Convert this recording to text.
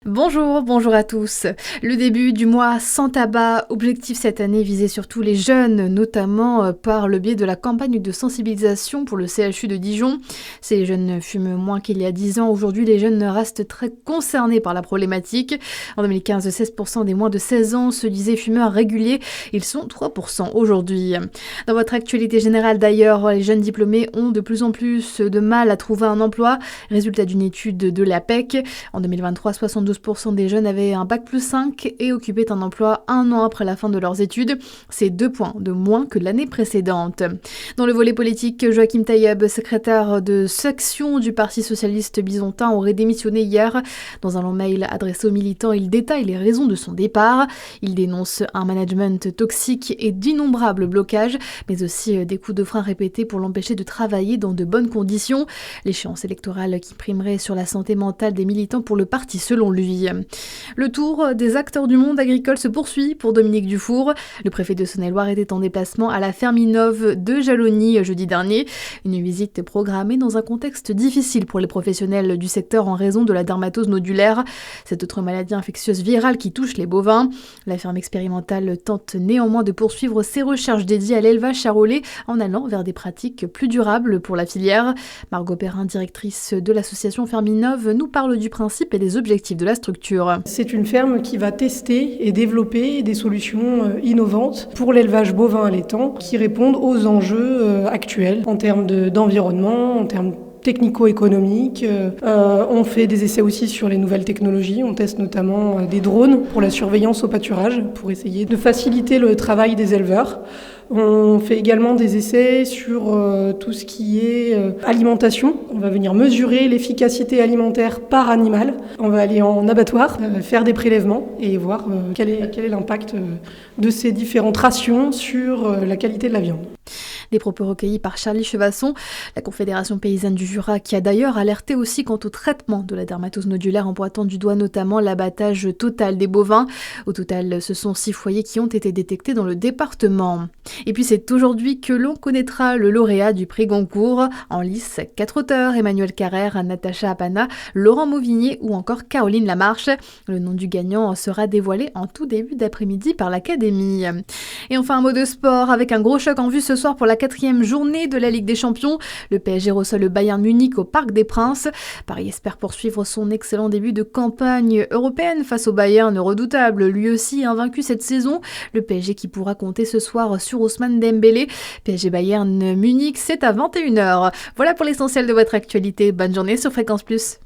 Bonjour à tous. Le début du mois sans tabac, objectif cette année visé surtout les jeunes, notamment par le biais de la campagne de sensibilisation pour le CHU de Dijon. Ces jeunes fument moins qu'il y a 10 ans. Aujourd'hui, les jeunes restent très concernés par la problématique. En 2015, 16% des moins de 16 ans se disaient fumeurs réguliers. Ils sont 3% aujourd'hui. Dans votre actualité générale d'ailleurs, les jeunes diplômés ont de plus en plus de mal à trouver un emploi. Résultat d'une étude de l'APEC. En 2023, 72% des jeunes avaient un bac+5 et occupaient un emploi un an après la fin de leurs études. C'est 2 points de moins que l'année précédente. Dans le volet politique, Joachim Taïeb, secrétaire de section du Parti socialiste bisontin, aurait démissionné hier. Dans un long mail adressé aux militants, il détaille les raisons de son départ. Il dénonce un management toxique et d'innombrables blocages, mais aussi des coups de frein répétés pour l'empêcher de travailler dans de bonnes conditions. L'échéance électorale qui primerait sur la santé mentale des militants pour le parti, selon lui. Le tour des acteurs du monde agricole se poursuit pour Dominique Dufour. Le préfet de Saône-et-Loire était en déplacement à la ferme Innov de Jalony jeudi dernier. Une visite programmée dans un contexte difficile pour les professionnels du secteur en raison de la dermatose nodulaire, cette autre maladie infectieuse virale qui touche les bovins. La ferme expérimentale tente néanmoins de poursuivre ses recherches dédiées à l'élevage charolais en allant vers des pratiques plus durables pour la filière. Margot Perrin, directrice de l'association Ferme Innov, nous parle du principe et des objectifs de la structure. C'est une ferme qui va tester et développer des solutions innovantes pour l'élevage bovin allaitant qui répondent aux enjeux actuels en termes d'environnement, en termes technico-économiques. On fait des essais aussi sur les nouvelles technologies. On teste notamment des drones pour la surveillance au pâturage, pour essayer de faciliter le travail des éleveurs. On fait également des essais sur tout ce qui est alimentation. On va venir mesurer l'efficacité alimentaire par animal. On va aller en abattoir, faire des prélèvements et voir quel est l'impact de ces différentes rations sur la qualité de la viande. Des propos recueillis par Charlie Chevasson, la Confédération paysanne du Jura, qui a d'ailleurs alerté aussi quant au traitement de la dermatose nodulaire en pointant du doigt notamment l'abattage total des bovins. Au total, ce sont 6 foyers qui ont été détectés dans le département. Et puis c'est aujourd'hui que l'on connaîtra le lauréat du prix Goncourt. En lice, 4 auteurs, Emmanuel Carrère, Natacha Apana, Laurent Mauvigné ou encore Caroline Lamarche. Le nom du gagnant sera dévoilé en tout début d'après-midi par l'Académie. Et enfin un mot de sport avec un gros choc en vue ce soir pour la 4e journée de la Ligue des Champions. Le PSG reçoit le Bayern Munich au Parc des Princes. Paris espère poursuivre son excellent début de campagne européenne face au Bayern redoutable, lui aussi invaincu cette saison. Le PSG qui pourra compter ce soir sur Ousmane Dembélé. PSG Bayern Munich, c'est à 21h. Voilà pour l'essentiel de votre actualité. Bonne journée sur Fréquence Plus.